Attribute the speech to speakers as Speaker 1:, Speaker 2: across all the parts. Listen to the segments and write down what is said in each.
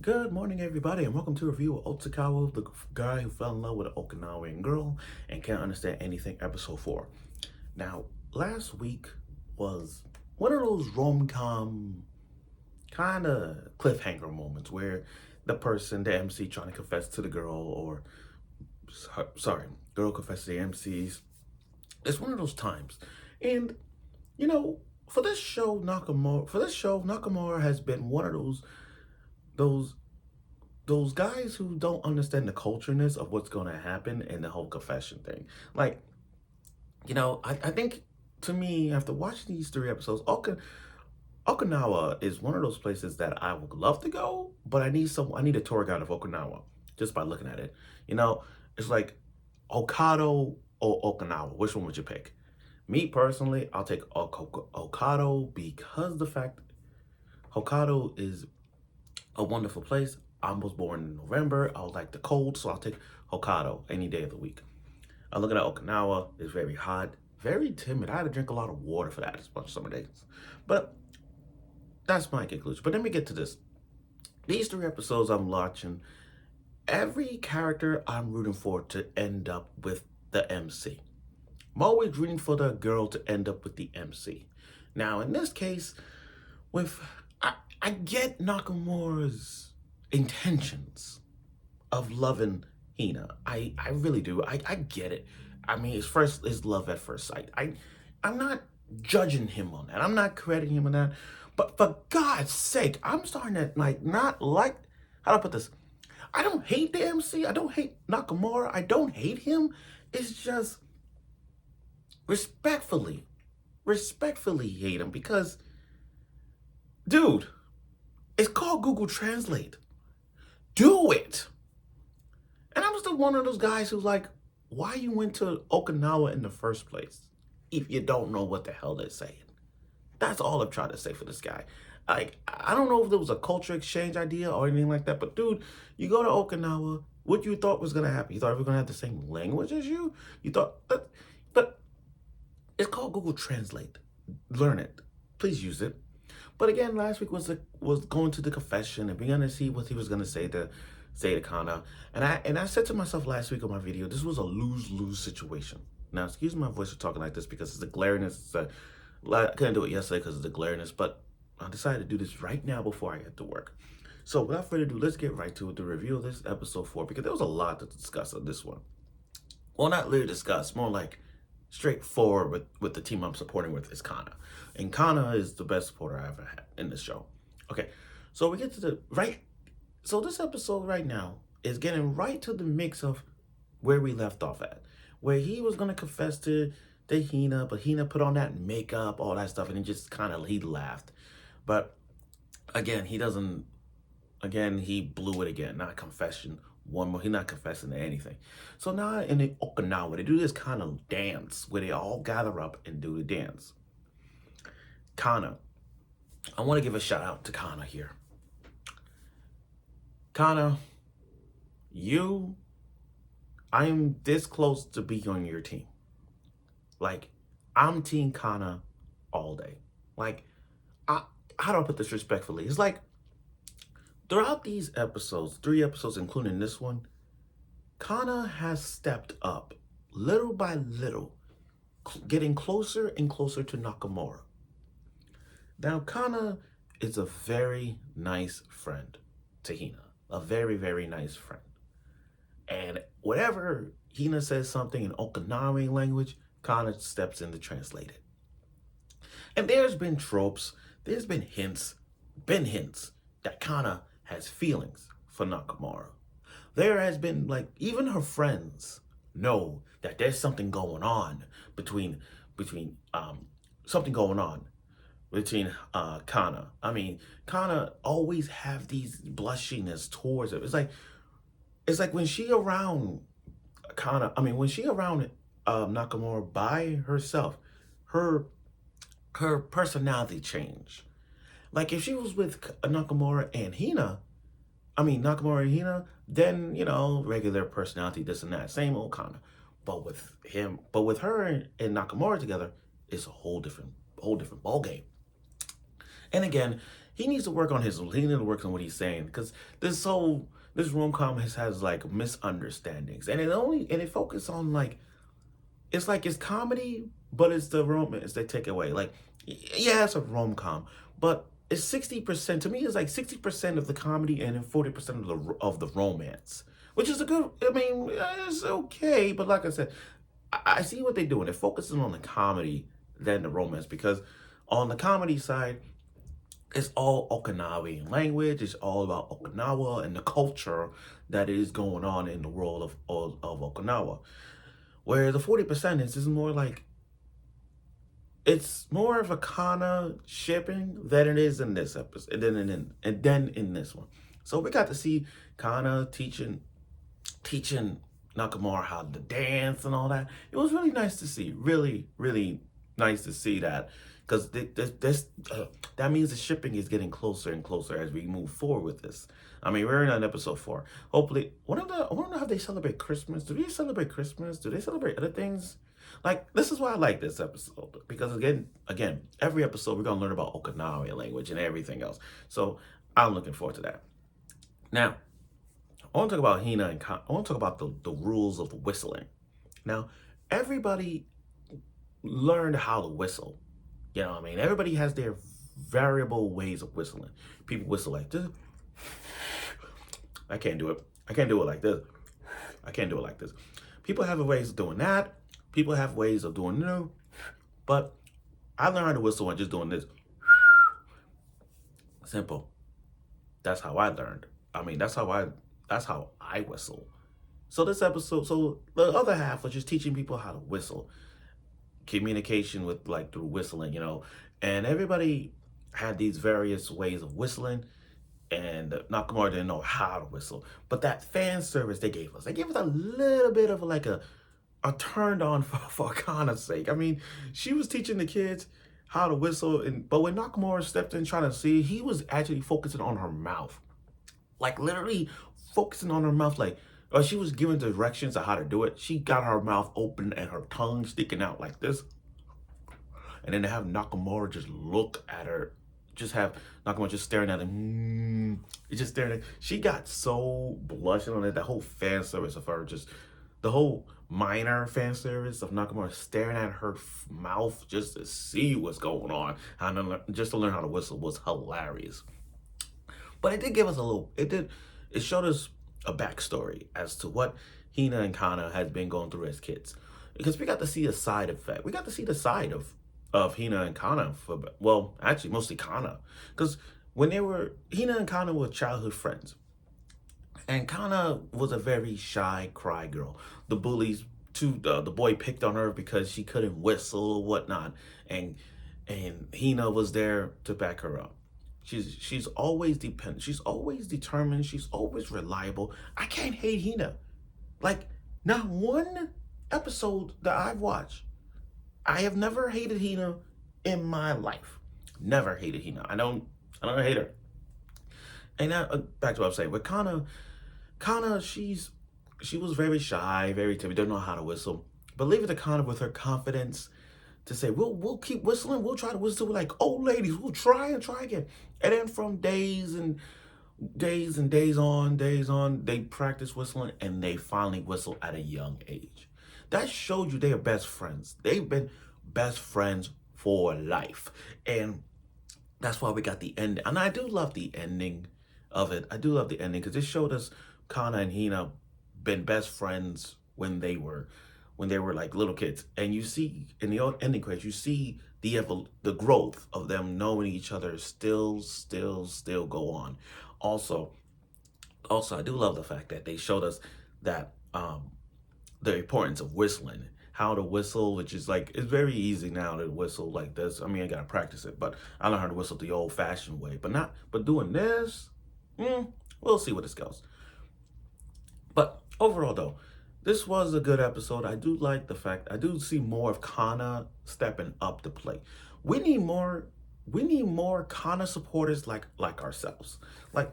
Speaker 1: Good morning, everybody, and welcome to a review of Otsukawa, the guy who fell in love with an Okinawan girl and can't understand anything, episode 4. Now, last week was one of those rom-com kind of cliffhanger moments where the MC, trying to confess to the girl, or sorry, girl confesses to the MCs. It's one of those times. And, you know, for this show, Nakamura has been one of those those guys who don't understand the cultureness of what's going to happen in the whole confession thing. Like, I think, to me, after watching these 3 episodes, Okinawa is one of those places that I would love to go, but I need a tour guide of Okinawa just by looking at it. You know, it's like Hokkaido or Okinawa. Which one would you pick? Me personally, I'll take Hokkaido because the fact Hokkaido is a wonderful place. I was born in November. I like the cold, so I'll take Hokkaido any day of the week. I'm looking at Okinawa. It's very hot, very timid. I had to drink a lot of water for that bunch of summer days. But that's my conclusion. But let me get to this. These 3 episodes I'm watching, every character I'm rooting for to end up with the MC. I'm always rooting for the girl to end up with the MC. Now, in this case, I get Nakamura's intentions of loving Hina. I really do. I get it. I mean, it's love at first sight. I'm not judging him on that. I'm not crediting him on that. But for God's sake, I'm starting to not like, how do I put this? I don't hate the MC. I don't hate Nakamura. I don't hate him. It's just respectfully hate him because, dude, it's called Google Translate. Do it. And I'm still one of those guys who's like, why you went to Okinawa in the first place if you don't know what the hell they're saying? That's all I'm trying to say for this guy. Like, I don't know if there was a culture exchange idea or anything like that, but dude, you go to Okinawa, what you thought was going to happen? You thought we were going to have the same language as you? You thought, but it's called Google Translate. Learn it. Please use it. But again, last week was going to the confession and beginning to see what he was going to say to Kana. And I said to myself last week on my video, this was a lose-lose situation. Now, excuse my voice for talking like this because it's the glariness. I couldn't do it yesterday because of the glariness, but I decided to do this right now before I get to work. So without further ado, let's get right to it, the review of this episode 4, because there was a lot to discuss on this one. Well, not really discuss, more like straightforward with the team I'm supporting with is Kana. And Kana is the best supporter I ever had in this show. Okay, so we get to so this episode right now is getting right to the mix of where we left off at, where he was going to confess to Hina, but Hina put on that makeup, all that stuff, and he laughed. But again, he blew it again, not confession. One more, he's not confessing to anything. So now in the Okinawa, they do this kind of dance where they all gather up and do the dance. Kana, I want to give a shout out to Kana here. Kana, I am this close to being on your team. Like, I'm Team Kana all day. Like, how do I put this respectfully? It's like, throughout these episodes, 3 episodes, including this one, Kana has stepped up little by little, getting closer and closer to Nakamura. Now, Kana is a very nice friend to Hina. A very, very nice friend. And whenever Hina says something in Okinawan language, Kana steps in to translate it. And there's been tropes, there's been hints that Kana has feelings for Nakamura. There has been, even her friends know that there's something going on between Kana. I mean, Kana always have these blushiness towards it. It's like when she around Nakamura by herself, her personality change. Like if she was with Nakamura and Hina, then, regular personality, this and that, same old Kana. But with her and Nakamura together, it's a whole different ball game. And again, he needs to work on his. He needs to work on what he's saying because this rom-com has like misunderstandings, and it focuses on like it's comedy, but it's the romance they take away. Like, yeah, it's a rom com, but it's 60%. To me, it's like 60% of the comedy and then 40% of the romance, which is a good. I mean, it's okay, but like I said, I see what they're doing. They're focusing on the comedy than the romance because on the comedy side, it's all Okinawan language. It's all about Okinawa and the culture that is going on in the world of Okinawa. Where the 40% is more like it's more of a Kana shipping than it is in this episode, and then in this one. So we got to see Kana teaching Nakamura how to dance and all that. It was really nice to see. Really, really nice to see that because that means the shipping is getting closer and closer as we move forward with this. I mean, we're in on episode 4. Hopefully, I wonder how they celebrate Christmas. Do they celebrate Christmas? Do they celebrate other things? Like, this is why I like this episode because again, every episode we're gonna learn about Okinawa language and everything else. So I'm looking forward to that. Now, I want to talk about Hina and I want to talk about the rules of whistling. Now, everybody learned how to whistle. You know what I mean? Everybody has their variable ways of whistling. People whistle like this. I can't do it. I can't do it like this. I can't do it like this. People have ways of doing that. People have ways of doing no. But I learned how to whistle by just doing this. Simple. That's how I learned. I mean, that's how I whistle. So this episode, so the other half was just teaching people how to whistle. Communication with like through whistling, and everybody had these various ways of whistling, and Nakamura didn't know how to whistle. But that fan service they gave us a little bit of like a turned on for Kana's sake. I mean, she was teaching the kids how to whistle, but when Nakamura stepped in trying to see, he was actually focusing on her mouth, like literally focusing on her mouth, like. Or she was giving directions on how to do it. She got her mouth open and her tongue sticking out like this. And then to have Nakamura just look at her, just have Nakamura just staring at him. Just staring at. She got so blushing on it. That whole fan service of her, just the whole minor fan service of Nakamura staring at her mouth just to see what's going on, and just to learn how to whistle was hilarious. But it did give us a little. It showed us a backstory as to what Hina and Kana has been going through as kids, because we got to see a side effect. We got to see the side of Hina and Kana actually mostly Kana, because when Hina and Kana were childhood friends, and Kana was a very shy, cry girl. The bullies the boy picked on her because she couldn't whistle or whatnot, and Hina was there to back her up. She's always dependent. She's always determined. She's always reliable. I can't hate Hina. Like, not one episode that I've watched, I have never hated Hina in my life. Never hated Hina. I don't hate her. And now, back to what I'm saying. With Kana, she was very shy, very timid, don't know how to whistle. But leave it to Kana with her confidence to say, we'll keep whistling. We'll try to whistle like old ladies. We'll try and try again. And then from days on, they practice whistling and they finally whistle at a young age. That showed you they are best friends. They've been best friends for life. And that's why we got the ending. And I do love the ending of it. I do love the ending because it showed us Kana and Hina been best friends when they were like little kids, and you see in the old ending credits, you see the growth of them knowing each other still go on. Also, I do love the fact that they showed us that the importance of whistling, how to whistle, which is like, it's very easy now to whistle like this. I mean, I gotta practice it, but I learned how to whistle the old-fashioned way, but doing this, we'll see where this goes. But overall, though, this was a good episode. I do like the fact, I do see more of Kana stepping up to play. We need more Kana supporters like ourselves. Like,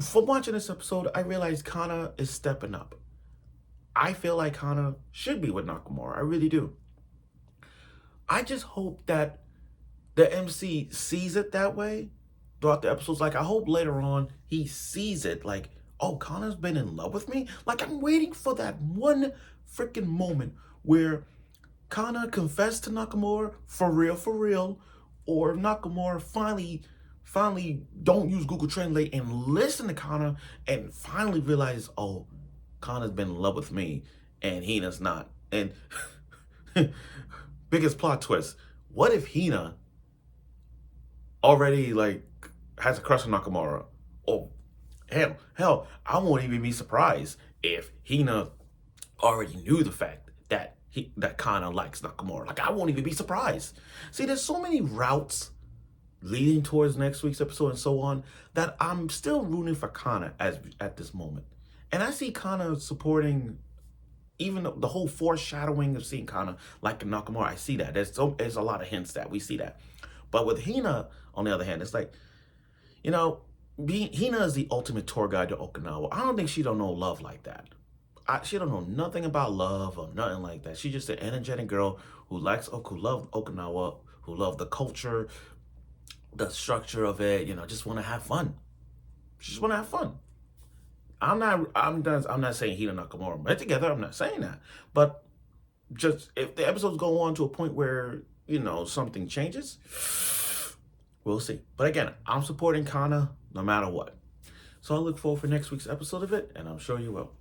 Speaker 1: from watching this episode, I realized Kana is stepping up. I feel like Kana should be with Nakamura. I really do. I just hope that the MC sees it that way throughout the episodes. Like, I hope later on he sees it. Like, oh, Kana's been in love with me. Like, I'm waiting for that one freaking moment where Kana confessed to Nakamura for real, or Nakamura finally don't use Google Translate and listen to Kana and finally realize, oh, Kana's been in love with me and Hina's not. And biggest plot twist, what if Hina already like has a crush on Nakamura? Oh, hell, I won't even be surprised if Hina already knew the fact that that Kana likes Nakamura. Like, I won't even be surprised. See, there's so many routes leading towards next week's episode and so on that I'm still rooting for Kana at this moment. And I see Kana supporting even the whole foreshadowing of seeing Kana like Nakamura. I see that. There's a lot of hints that we see that. But with Hina, on the other hand, it's like, you know, Hina is the ultimate tour guide to Okinawa. I don't think she don't know love like that. She don't know nothing about love or nothing like that. She's just an energetic girl who loves Okinawa, who love the culture, the structure of it. You know, just want to have fun. She just want to have fun. I'm not saying Hina Nakamura met together. I'm not saying that. But just if the episodes go on to a point where, you know, something changes, we'll see. But again, I'm supporting Kana no matter what. So I look forward for next week's episode of it, and I'm sure you will.